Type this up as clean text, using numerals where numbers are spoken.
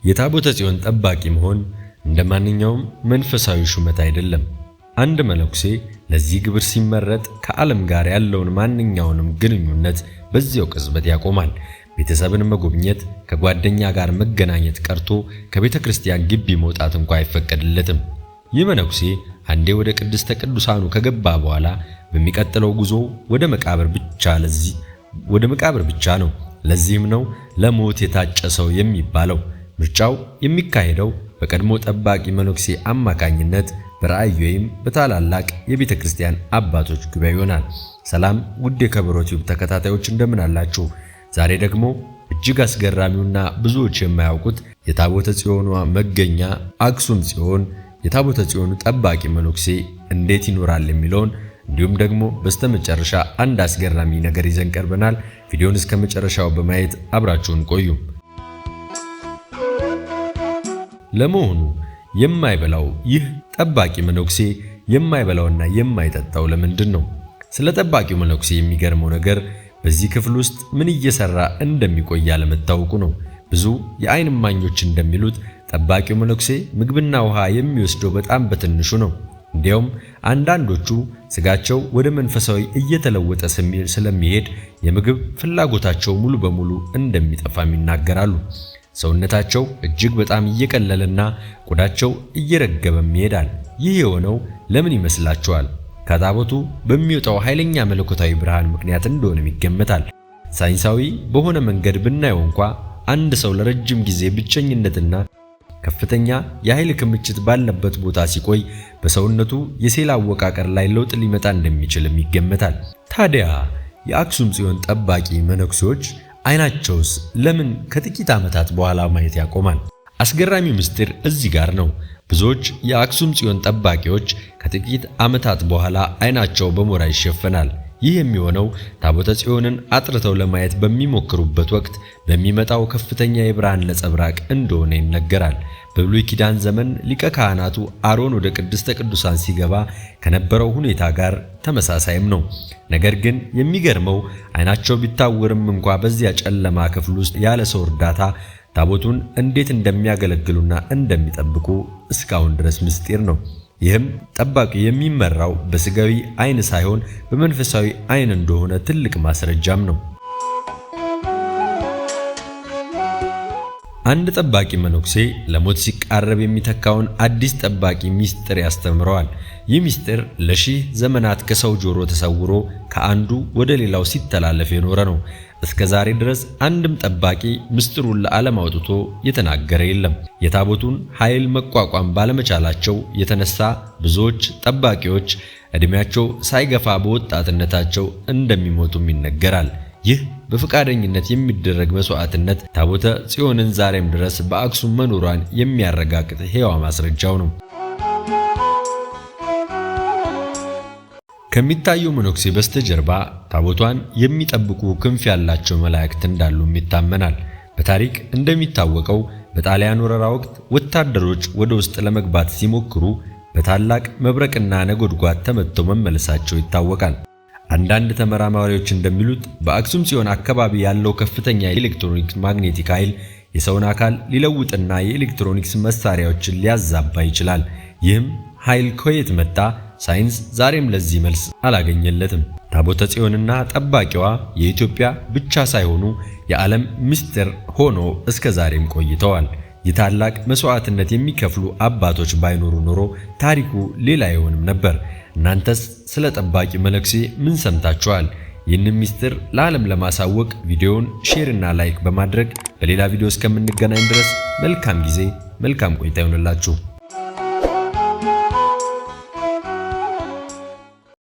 የታቦተ ጽዮን ጠባቂ መሆን እንደማንኛውም መንፈሳዊ ሹመት አይደለም። አንድ መነኩሴ ለዚህ ግብር ሲመረጥ ከዓለም ጋር ያለውን ማንኛውንም ግንኙነት በዚያው ቅጽበት ያቆማል። ቤተሰብን መጎብኘት፣ ከጓደኛ ጋር መገናኘት ቀርቶ ከቤተ ክርስቲያን ግቢ መውጣት እንኳን አይፈቀድለትም። ይህ መነኩሴ አንዴ ወደ ቅድስተ ቅዱሳኑ ከገባ በኋላ በሚቀጥለው ጉዞ ወደ መቃብር ብቻ ነው። ለዚህም ነው ለሞት የታጨ ሰው የሚባለው። ምርጫው የሚካሄደው በቀድሞ ጠባቂ መነኩሴ አማካኝነት በራእይ ወይም በታላላቅ የቤተ ክርስቲያን አባቶች ጉባኤ ይሆናል። ሰላም ውድ የከበሮ ቲዩብ ተከታታዮች እንደምን አላችሁ? ዛሬ ደግሞ እጅግ አስገራሚውና ብዙዎች የማያውቁት የታቦተ ጽዮኗ መገኛ አክሱም ጽዮን የታቦተ ጽዮኑ ጠባቂ መነኩሴ እንዴት ይኖራል የሚለውን እንዲሁም ደግሞ በስተመጨረሻ አንድ አስገራሚ ነገር ይዘን ቀርበናል። ቪዲዮውን እስከ መጨረሻው በማየት አብራችሁን ቆዩ። ለመሆኑ የማይበላው ይህ ጠባቂ መነኩሴ የማይበላውና የማይጠጣው ለምንድን ነው? ስለ ጠባቂው መነኩሴ የሚገርመው ነገር በዚህ ክፍል ውስጥ ምን እየሰራ እንደሚቆይ ያለመታወቁ ነው። ብዙ የዓይን እማኞች እንደሚሉት ጠባቂው መነኩሴ ምግብና ውሃ የሚወስደው በጣም በትንሹ ነው። እንዲያውም አንዳንዶቹ ስጋቸው ወደ መንፈሳዊ እየተለወጠ ስለሚሄድ የምግብ ፍላጎታቸው ሙሉ በሙሉ እንደሚጠፋም ይናገራሉ። ሰውነታቸው እጅግ በጣም እየቀለለና ቆዳቸው እየረገበም ይሄዳል። ይህ የሆነው ለምን ይመስላችኋል? ከታቦቱ በሚወጣው ኃይለኛ መለኮታዊ ብርሃን ምክንያት እንደሆነም ይገመታል። ሳይንሳዊ በሆነ መንገድ ብናየው እንኳ አንድ ሰው ለረጅም ጊዜ ብቸኝነትና ከፍተኛ የኃይል ክምችት ባለበት ቦታ ሲቆይ በሰውነቱ የሴል አወቃቀር ላይ ለውጥ ሊመጣ እንደሚችልም ይገመታል። ታዲያ የአክሱም ጽዮን ጠባቂ መነኩሴዎች ዓይናቸውስ ለምን ከጥቂት ዓመታት በኋላ ማየት ያቆማል? አስገራሚው ምስጢር እዚህ ጋር ነው። ብዙዎች የአክሱም ጽዮን ጠባቂዎች ከጥቂት ዓመታት በኋላ ዓይናቸው በሞራ ይሸፈናል። ይህ የሚሆነው ታቦተ ጽዮንን አጥርተው ለማየት በሚሞክሩበት ወቅት በሚመጣው ከፍተኛ የብርሃን ነጸብራቅ እንደሆነ ይነገራል። በብሉይ ኪዳን ዘመን ሊቀ ካህናቱ አሮን ወደ ቅድስተ ቅዱሳን ሲገባ ከነበረው ሁኔታ ጋር ተመሳሳይም ነው። ነገር ግን የሚገርመው ዓይናቸው ቢታወርም እንኳ በዚያ ጨለማ ክፍል ውስጥ ያለ ሰው እርዳታ ታቦቱን እንዴት እንደሚያገለግሉና እንደሚጠብቁ እስካሁን ድረስ ምስጢር ነው። ይህም ጠባቂ የሚመራው በስጋዊ ዓይን ሳይሆን በመንፈሳዊ ዓይን እንደሆነ ትልቅ ማስረጃም ነው። አንድ ጠባቂ መነኩሴ ለሞት ሲቃረብ የሚተካውን አዲስ ጠባቂ ምስጢር ያስተምረዋል። ይህ ምስጢር ለሺህ ዘመናት ከሰው ጆሮ ተሰውሮ ከአንዱ ወደ ሌላው ሲተላለፍ የኖረ ነው። እስከ ዛሬ ድረስ አንድም ጠባቂ ምስጢሩን ለዓለም አውጥቶ የተናገረ የለም። የታቦቱን ኃይል መቋቋም ባለመቻላቸው የተነሳ ብዙዎች ጠባቂዎች ዕድሜያቸው ሳይገፋ በወጣትነታቸው እንደሚሞቱም ይነገራል። ይህ በፈቃደኝነት የሚደረግ መስዋዕትነት ታቦተ ጽዮንን ዛሬም ድረስ በአክሱም መኖሯን የሚያረጋግጥ ሕያው ማስረጃው ነው። ከሚታየው መነኩሴ በስተጀርባ ታቦቷን የሚጠብቁ ክንፍ ያላቸው መላእክት እንዳሉም ይታመናል። በታሪክ እንደሚታወቀው በጣሊያን ወረራ ወቅት ወታደሮች ወደ ውስጥ ለመግባት ሲሞክሩ በታላቅ መብረቅና ነጎድጓድ ተመትተው መመለሳቸው ይታወቃል። አንዳንድ ተመራማሪዎች እንደሚሉት በአክሱም ጽዮን አካባቢ ያለው ከፍተኛ የኤሌክትሮኒክስ ማግኔቲክ ኃይል የሰውን አካል ሊለውጥና የኤሌክትሮኒክስ መሳሪያዎችን ሊያዛባ ይችላል። ይህም ኃይል ከየት መጣ? ሳይንስ ዛሬም ለዚህ መልስ አላገኘለትም። ታቦተ ጽዮንና ጠባቂዋ የኢትዮጵያ ብቻ ሳይሆኑ የዓለም ምስጢር ሆኖ እስከ ዛሬም ቆይተዋል። ይህ ታላቅ መስዋዕትነት የሚከፍሉ አባቶች ባይኖሩ ኖሮ ታሪኩ ሌላ አይሆንም ነበር። እናንተስ ስለ ጠባቂ መነኩሴ ምን ሰምታችኋል? ይህንን ምስጢር ለዓለም ለማሳወቅ ቪዲዮውን ሼር እና ላይክ በማድረግ በሌላ ቪዲዮ እስከምንገናኝ ድረስ መልካም ጊዜ፣ መልካም ቆይታ ይሁንላችሁ።